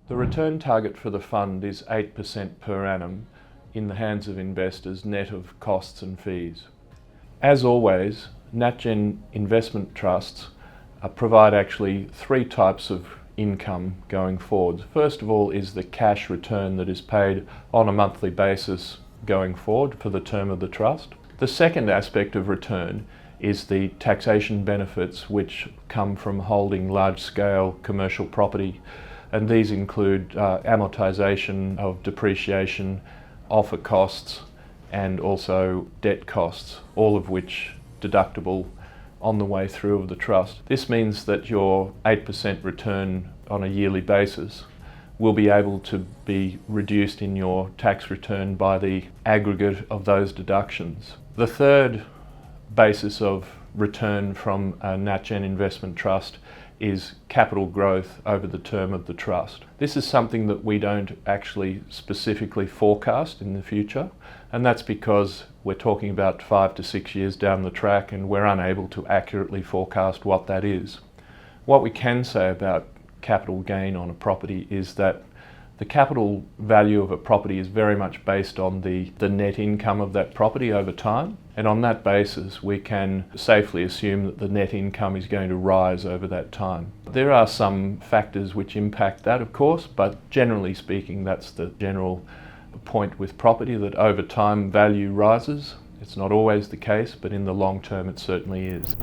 The return target for the fund is 8% per annum in the hands of investors, net of costs and fees. As always, Natgen Investment Trusts provide actually three types of income going forward. First of all is the cash return that is paid on a monthly basis going forward for the term of the trust. The second aspect of return is the taxation benefits which come from holding large-scale commercial property, and these include amortisation of depreciation, offer costs and also debt costs, all of which deductible on the way through of the trust. This means that your 8% return on a yearly basis will be able to be reduced in your tax return by the aggregate of those deductions. The third basis of return from a Natgen Investment Trust is capital growth over the term of the trust. This is something that we don't actually specifically forecast in the future, and that's because we're talking about 5 to 6 years down the track and we're unable to accurately forecast what that is. What we can say about capital gain on a property is that the capital value of a property is very much based on the net income of that property over time, and on that basis we can safely assume that the net income is going to rise over that time. There are some factors which impact that, of course, but generally speaking that's the general point with property, that over time value rises. It's not always the case, but in the long term it certainly is.